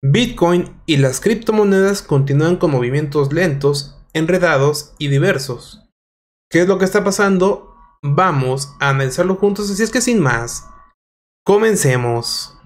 Bitcoin y las criptomonedas continúan con movimientos lentos, enredados y diversos. ¿Qué es lo que está pasando? Vamos a analizarlo juntos, así es que sin más, comencemos.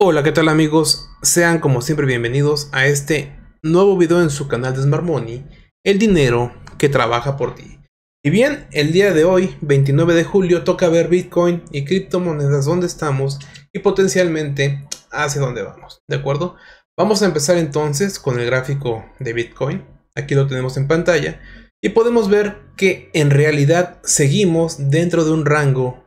Hola, ¿qué tal amigos? Sean como siempre bienvenidos a este nuevo video en su canal de Smart Money, el dinero que trabaja por ti. Y bien, el día de hoy, 29 de julio, toca ver Bitcoin y criptomonedas dónde estamos y potencialmente hacia dónde vamos, ¿de acuerdo? Vamos a empezar entonces con el gráfico de Bitcoin. Aquí lo tenemos en pantalla y podemos ver que en realidad seguimos dentro de un rango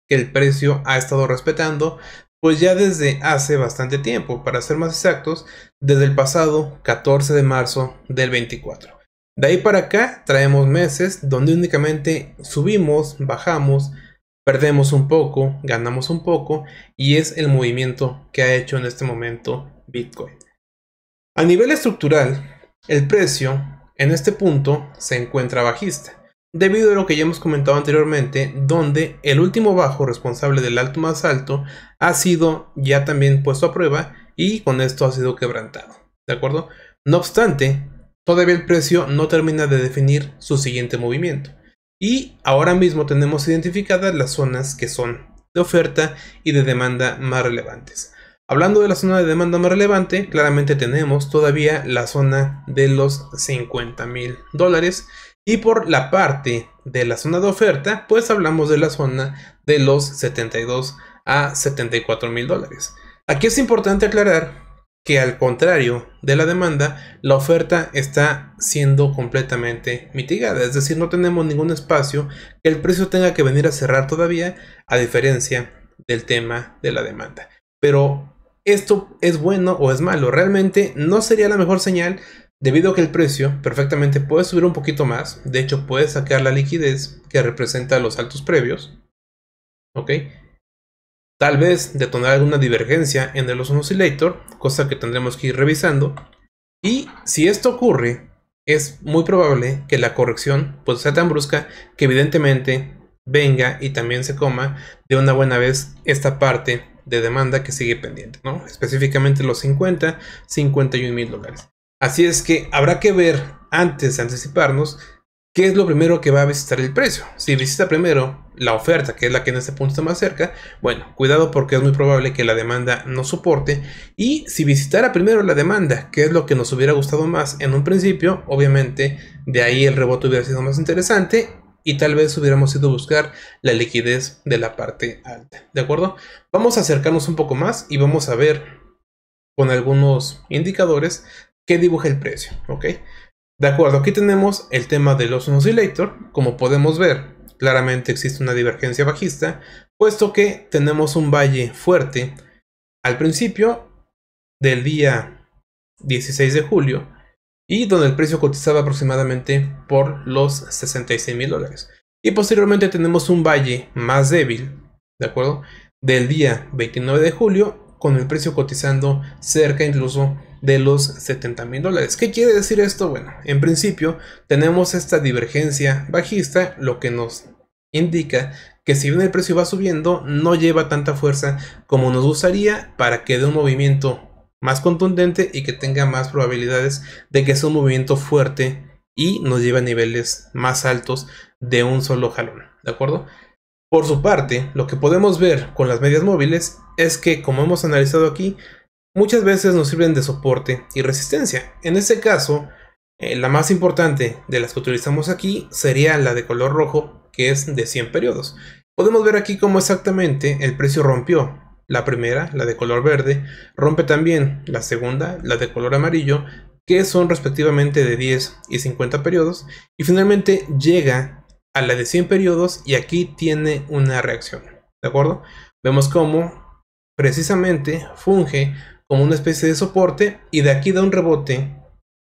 que el precio ha estado respetando, pues ya desde hace bastante tiempo, para ser más exactos, desde el pasado 14 de marzo del 24. De ahí para acá traemos meses donde únicamente subimos, bajamos, perdemos un poco, ganamos un poco, y es el movimiento que ha hecho en este momento Bitcoin. A nivel estructural, el precio en este punto se encuentra bajista, debido a lo que ya hemos comentado anteriormente, donde el último bajo responsable del alto más alto ha sido ya también puesto a prueba y con esto ha sido quebrantado, ¿de acuerdo? No obstante, todavía el precio no termina de definir su siguiente movimiento y ahora mismo tenemos identificadas las zonas que son de oferta y de demanda más relevantes. Hablando de la zona de demanda más relevante, claramente tenemos todavía la zona de los $50,000. Y por la parte de la zona de oferta, pues hablamos de la zona de los 72 a 74 mil dólares. Aquí es importante aclarar que al contrario de la demanda, la oferta está siendo completamente mitigada. Es decir, no tenemos ningún espacio que el precio tenga que venir a cerrar todavía, a diferencia del tema de la demanda. Pero ¿esto es bueno o es malo? Realmente no sería la mejor señal, debido a que el precio perfectamente puede subir un poquito más. De hecho, puede sacar la liquidez que representa los altos previos. ¿Ok? Tal vez detonar alguna divergencia en el Lawson Oscillator, cosa que tendremos que ir revisando. Y si esto ocurre, es muy probable que la corrección pues sea tan brusca que evidentemente venga y también se coma de una buena vez esta parte de demanda que sigue pendiente, ¿no? Específicamente los 51 mil dólares. Así es que habrá que ver, antes de anticiparnos, qué es lo primero que va a visitar el precio. Si visita primero la oferta, que es la que en este punto está más cerca, bueno, cuidado porque es muy probable que la demanda no soporte. Y si visitara primero la demanda, que es lo que nos hubiera gustado más en un principio, obviamente de ahí el rebote hubiera sido más interesante y tal vez hubiéramos ido a buscar la liquidez de la parte alta, ¿de acuerdo? Vamos a acercarnos un poco más y vamos a ver con algunos indicadores que dibuja el precio, ¿ok? De acuerdo, aquí tenemos el tema del Lawson Oscillator. Como podemos ver, claramente existe una divergencia bajista, puesto que tenemos un valle fuerte al principio del día 16 de julio y donde el precio cotizaba aproximadamente por los 66 mil dólares. Y posteriormente tenemos un valle más débil, ¿de acuerdo? Del día 29 de julio con el precio cotizando cerca incluso de los 70 mil dólares. ¿Qué quiere decir esto? Bueno, en principio tenemos esta divergencia bajista, lo que nos indica que si bien el precio va subiendo, no lleva tanta fuerza como nos gustaría para que dé un movimiento más contundente y que tenga más probabilidades de que sea un movimiento fuerte y nos lleve a niveles más altos de un solo jalón, ¿de acuerdo? Por su parte, lo que podemos ver con las medias móviles es que, como hemos analizado aquí, muchas veces nos sirven de soporte y resistencia. En este caso, la más importante de las que utilizamos aquí sería la de color rojo, que es de 100 periodos. Podemos ver aquí cómo exactamente el precio rompió la primera, la de color verde, rompe también la segunda, la de color amarillo, que son respectivamente de 10 y 50 periodos, y finalmente llega a la de 100 periodos y aquí tiene una reacción, ¿de acuerdo? Vemos cómo precisamente funge como una especie de soporte y de aquí da un rebote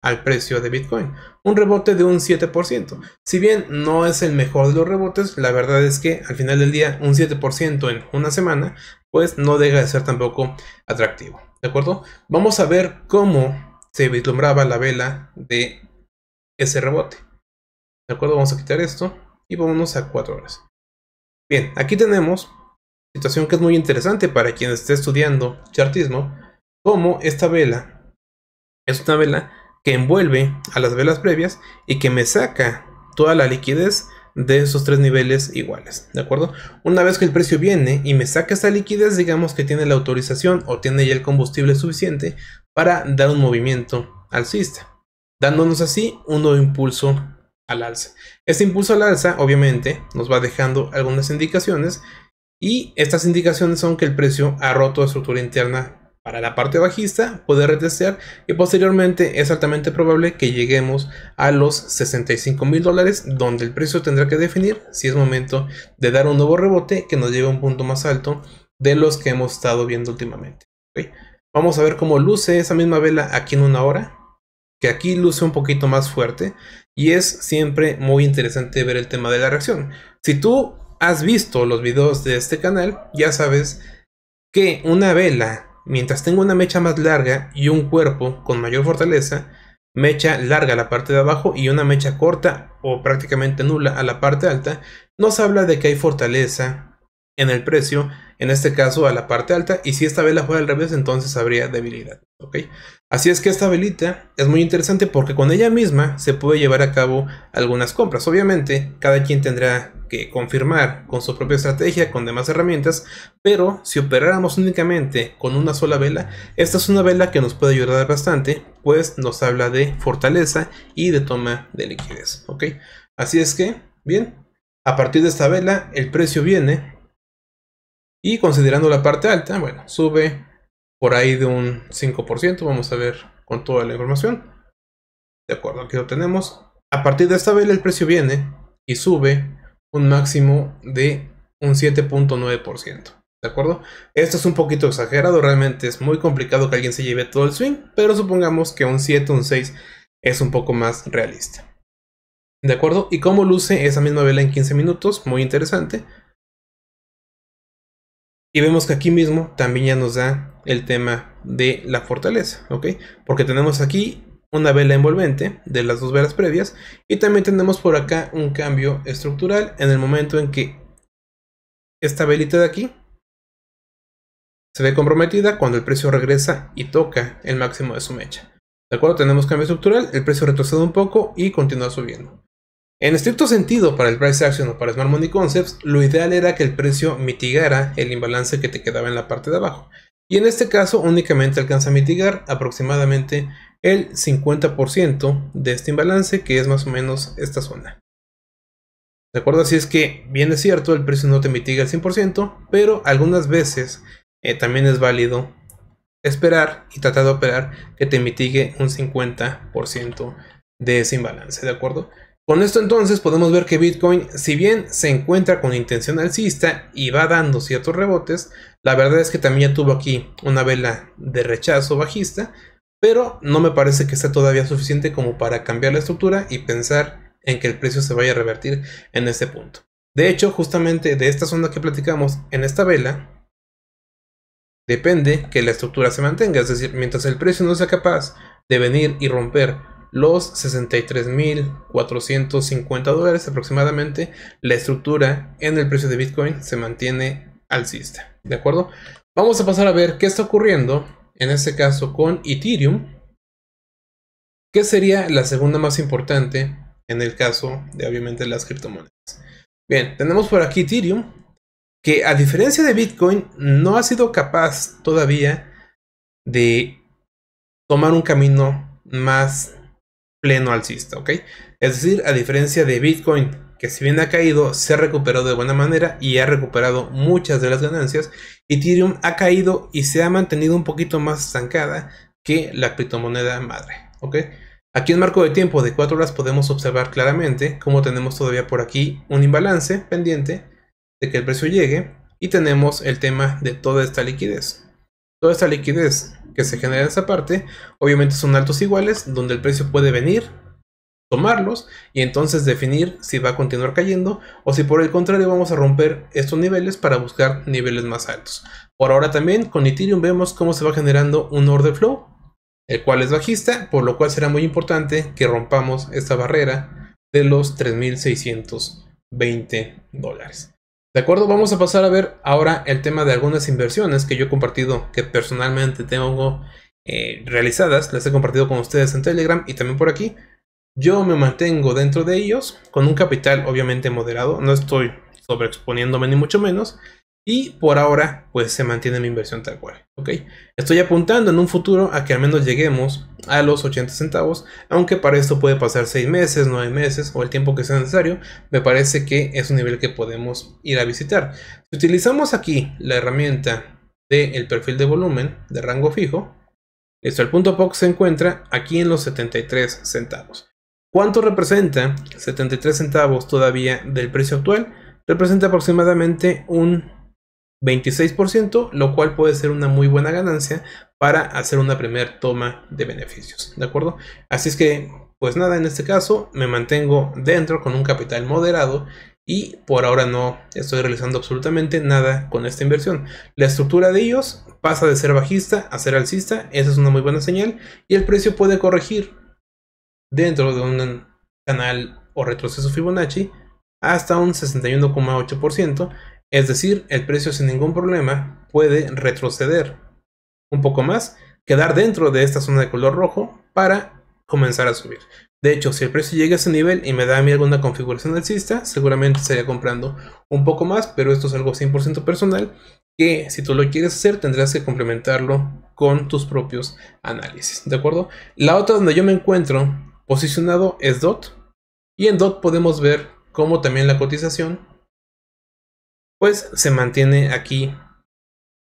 al precio de Bitcoin, un rebote de un 7%. Si bien no es el mejor de los rebotes, la verdad es que al final del día un 7% en una semana pues no deja de ser tampoco atractivo, ¿de acuerdo? Vamos a ver cómo se vislumbraba la vela de ese rebote. ¿De acuerdo? Vamos a quitar esto y vámonos a 4 horas. Bien, aquí tenemos situación que es muy interesante para quien esté estudiando chartismo, como esta vela es una vela que envuelve a las velas previas y que me saca toda la liquidez de esos 3 niveles iguales, ¿de acuerdo? Una vez que el precio viene y me saca esta liquidez, digamos que tiene la autorización o tiene ya el combustible suficiente para dar un movimiento alcista, dándonos así un nuevo impulso al alza. Este impulso al alza obviamente nos va dejando algunas indicaciones, y estas indicaciones son que el precio ha roto estructura interna para la parte bajista, puede retestear y posteriormente es altamente probable que lleguemos a los $65,000, donde el precio tendrá que definir si es momento de dar un nuevo rebote que nos lleve a un punto más alto de los que hemos estado viendo últimamente. ¿Okay? Vamos a ver cómo luce esa misma vela aquí en 1 hora, que aquí luce un poquito más fuerte, y es siempre muy interesante ver el tema de la reacción. Si tú has visto los videos de este canal, ya sabes que una vela, mientras tenga una mecha más larga y un cuerpo con mayor fortaleza, mecha larga a la parte de abajo y una mecha corta o prácticamente nula a la parte alta, nos habla de que hay fortaleza en el precio, en este caso a la parte alta, y si esta vela fuera al revés, entonces habría debilidad. ¿Okay? Así es que esta velita es muy interesante porque con ella misma se puede llevar a cabo algunas compras. Obviamente cada quien tendrá que confirmar con su propia estrategia, con demás herramientas, pero si operáramos únicamente con una sola vela, esta es una vela que nos puede ayudar bastante, pues nos habla de fortaleza y de toma de liquidez. ¿Ok? Así es que, bien, a partir de esta vela el precio viene y, considerando la parte alta, bueno, sube por ahí de un 5%, vamos a ver con toda la información. De acuerdo, aquí lo tenemos. A partir de esta vela el precio viene y sube un máximo de un 7.9%. ¿De acuerdo? Esto es un poquito exagerado, realmente es muy complicado que alguien se lleve todo el swing, pero supongamos que un 7, un 6 es un poco más realista. ¿De acuerdo? ¿Y cómo luce esa misma vela en 15 minutos? Muy interesante. Y vemos que aquí mismo también ya nos da el tema de la fortaleza, ¿ok? Porque tenemos aquí una vela envolvente de las 2 velas previas y también tenemos por acá un cambio estructural en el momento en que esta velita de aquí se ve comprometida cuando el precio regresa y toca el máximo de su mecha. ¿De acuerdo? Tenemos cambio estructural, el precio retrocede un poco y continúa subiendo. En estricto sentido, para el Price Action o para Smart Money Concepts, lo ideal era que el precio mitigara el imbalance que te quedaba en la parte de abajo. Y en este caso únicamente alcanza a mitigar aproximadamente el 50% de este imbalance, que es más o menos esta zona. ¿De acuerdo? Así es que, bien es cierto, el precio no te mitiga el 100%, pero algunas veces también es válido esperar y tratar de operar que te mitigue un 50% de ese imbalance, ¿de acuerdo? Con esto entonces podemos ver que Bitcoin, si bien se encuentra con intención alcista y va dando ciertos rebotes, la verdad es que también ya tuvo aquí una vela de rechazo bajista, pero no me parece que sea todavía suficiente como para cambiar la estructura y pensar en que el precio se vaya a revertir en este punto. De hecho, justamente de esta zona que platicamos en esta vela, depende que la estructura se mantenga, es decir, mientras el precio no sea capaz de venir y romper los $63,450 aproximadamente, la estructura en el precio de Bitcoin se mantiene alcista. ¿De acuerdo? Vamos a pasar a ver qué está ocurriendo en este caso con Ethereum, que sería la segunda más importante en el caso de obviamente las criptomonedas. Bien, tenemos por aquí Ethereum, que a diferencia de Bitcoin no ha sido capaz todavía de tomar un camino más pleno alcista, ¿ok? Es decir, a diferencia de Bitcoin, que si bien ha caído, se ha recuperado de buena manera y ha recuperado muchas de las ganancias, Ethereum ha caído y se ha mantenido un poquito más estancada que la criptomoneda madre, ¿ok? Aquí en marco de tiempo de 4 horas podemos observar claramente cómo tenemos todavía por aquí un imbalance pendiente de que el precio llegue, y tenemos el tema de toda esta liquidez. Toda esta liquidez que se genera en esa parte, obviamente son altos iguales, donde el precio puede venir, tomarlos y entonces definir si va a continuar cayendo o si por el contrario vamos a romper estos niveles para buscar niveles más altos. Por ahora también con Ethereum vemos cómo se va generando un order flow. el cual es bajista, por lo cual será muy importante que rompamos esta barrera de los 3.620 dólares. De acuerdo, vamos a pasar a ver ahora el tema de algunas inversiones que yo he compartido, que personalmente tengo realizadas. Las he compartido con ustedes en Telegram y también por aquí. Yo me mantengo dentro de ellos con un capital obviamente moderado, no estoy sobreexponiéndome ni mucho menos, y por ahora pues se mantiene mi inversión tal cual, ¿ok? Estoy apuntando en un futuro a que al menos lleguemos a los 80 centavos, aunque para esto puede pasar 6 meses, 9 meses o el tiempo que sea necesario. Me parece que es un nivel que podemos ir a visitar. Si utilizamos aquí la herramienta del perfil de volumen de rango fijo, el punto POC se encuentra aquí en los 73 centavos. ¿Cuánto representa 73 centavos todavía del precio actual? Representa aproximadamente un 26%, lo cual puede ser una muy buena ganancia para hacer una primera toma de beneficios, ¿de acuerdo? Así es que, pues nada, en este caso me mantengo dentro con un capital moderado y por ahora no estoy realizando absolutamente nada con esta inversión. La estructura de ellos pasa de ser bajista a ser alcista, esa es una muy buena señal, y el precio puede corregir dentro de un canal o retroceso Fibonacci hasta un 61,8%, es decir, el precio sin ningún problema puede retroceder un poco más, quedar dentro de esta zona de color rojo para comenzar a subir. De hecho, si el precio llega a ese nivel y me da a mí alguna configuración alcista, seguramente estaría comprando un poco más, pero esto es algo 100% personal, que si tú lo quieres hacer tendrás que complementarlo con tus propios análisis, ¿de acuerdo? La otra donde yo me encuentro posicionado es DOT, y en DOT podemos ver cómo también la cotización pues se mantiene aquí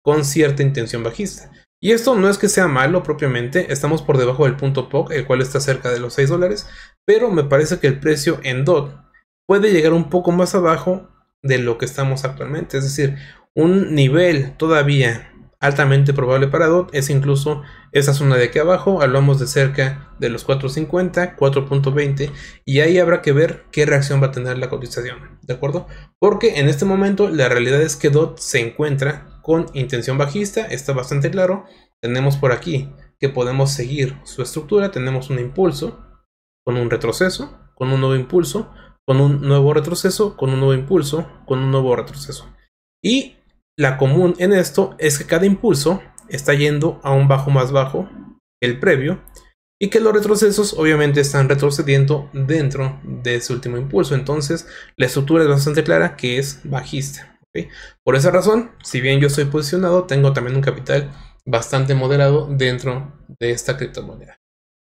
con cierta intención bajista. Y esto no es que sea malo propiamente, estamos por debajo del punto POC, el cual está cerca de los 6 dólares, pero me parece que el precio en DOT puede llegar un poco más abajo de lo que estamos actualmente. Es decir, un nivel todavía altamente probable para DOT es incluso esa zona de aquí abajo. Hablamos de cerca de los 4.50, 4.20, y ahí habrá que ver qué reacción va a tener la cotización, ¿de acuerdo? Porque en este momento la realidad es que DOT se encuentra con intención bajista, está bastante claro. Tenemos por aquí que podemos seguir su estructura, tenemos un impulso con un retroceso, con un nuevo impulso, con un nuevo retroceso, con un nuevo impulso, con un nuevo retroceso. Y la común en esto es que cada impulso está yendo a un bajo más bajo que el previo, y que los retrocesos obviamente están retrocediendo dentro de ese último impulso. Entonces la estructura es bastante clara que es bajista, ¿okay? Por esa razón, si bien yo estoy posicionado, tengo también un capital bastante moderado dentro de esta criptomoneda.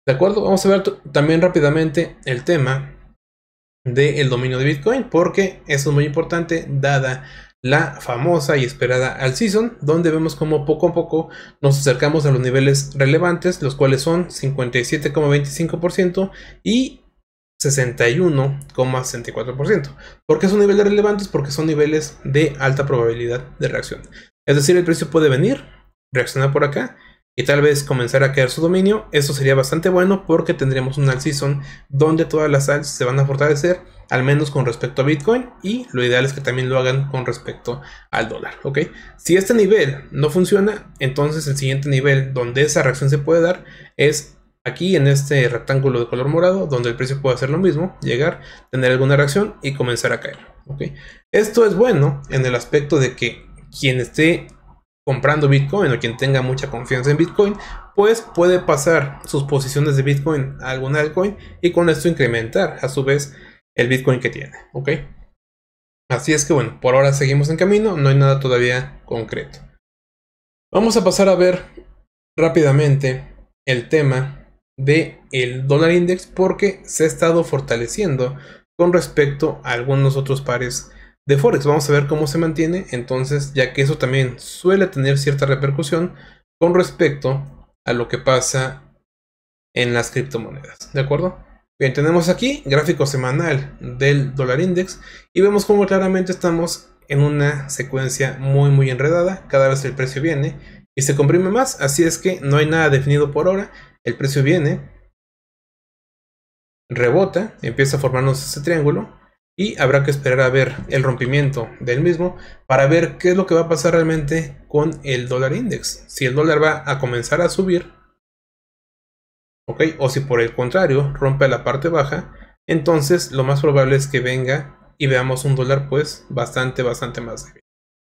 ¿De acuerdo? Vamos a ver también rápidamente el tema del dominio de Bitcoin, porque eso es muy importante dada la famosa y esperada all season, donde vemos como poco a poco nos acercamos a los niveles relevantes, los cuales son 57,25% y 61,64%. ¿Por qué son niveles relevantes? Porque son niveles de alta probabilidad de reacción. Es decir, el precio puede venir, reaccionar por acá y tal vez comenzar a caer su dominio. Eso sería bastante bueno porque tendríamos una all season donde todas las alts se van a fortalecer, al menos con respecto a Bitcoin, y lo ideal es que también lo hagan con respecto al dólar, ¿ok? Si este nivel no funciona, entonces el siguiente nivel donde esa reacción se puede dar es aquí en este rectángulo de color morado, donde el precio puede hacer lo mismo, llegar, tener alguna reacción y comenzar a caer, ¿ok? Esto es bueno en el aspecto de que quien esté comprando Bitcoin o quien tenga mucha confianza en Bitcoin, pues puede pasar sus posiciones de Bitcoin a algún altcoin y con esto incrementar a su vez el Bitcoin que tiene, ¿ok? Así es que bueno, por ahora seguimos en camino, no hay nada todavía concreto. Vamos a pasar a ver rápidamente el tema del dólar index, porque se ha estado fortaleciendo con respecto a algunos otros pares de Forex. Vamos a ver cómo se mantiene entonces, ya que eso también suele tener cierta repercusión con respecto a lo que pasa en las criptomonedas, ¿de acuerdo? Bien, tenemos aquí gráfico semanal del dólar index y vemos cómo claramente estamos en una secuencia muy enredada. Cada vez el precio viene y se comprime más, así es que no hay nada definido por ahora. El precio viene, rebota, empieza a formarnos ese triángulo y habrá que esperar a ver el rompimiento del mismo para ver qué es lo que va a pasar realmente con el dólar index. Si el dólar va a comenzar a subir ¿ok? O si por el contrario rompe la parte baja, entonces lo más probable es que venga y veamos un dólar pues bastante más débil.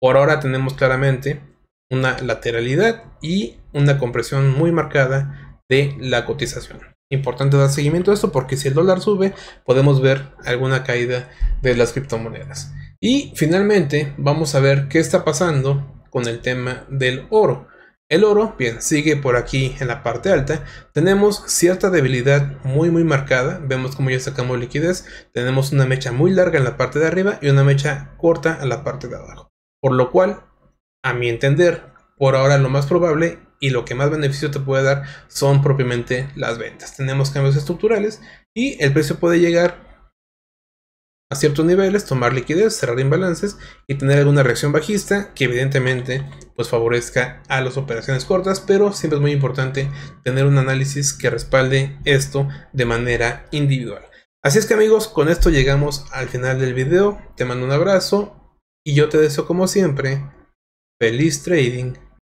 Por ahora tenemos claramente una lateralidad y una compresión muy marcada de la cotización. Importante dar seguimiento a esto porque si el dólar sube podemos ver alguna caída de las criptomonedas. Y finalmente vamos a ver qué está pasando con el tema del oro. El oro, bien, sigue por aquí en la parte alta. Tenemos cierta debilidad muy marcada. Vemos como ya sacamos liquidez. Tenemos una mecha muy larga en la parte de arriba y una mecha corta en la parte de abajo. Por lo cual, a mi entender, por ahora lo más probable y lo que más beneficio te puede dar son propiamente las ventas. Tenemos cambios estructurales y el precio puede llegar a ciertos niveles, tomar liquidez, cerrar imbalances y tener alguna reacción bajista que evidentemente pues favorezca a las operaciones cortas, pero siempre es muy importante tener un análisis que respalde esto de manera individual. Así es que amigos, con esto llegamos al final del video. Te mando un abrazo y yo te deseo como siempre feliz trading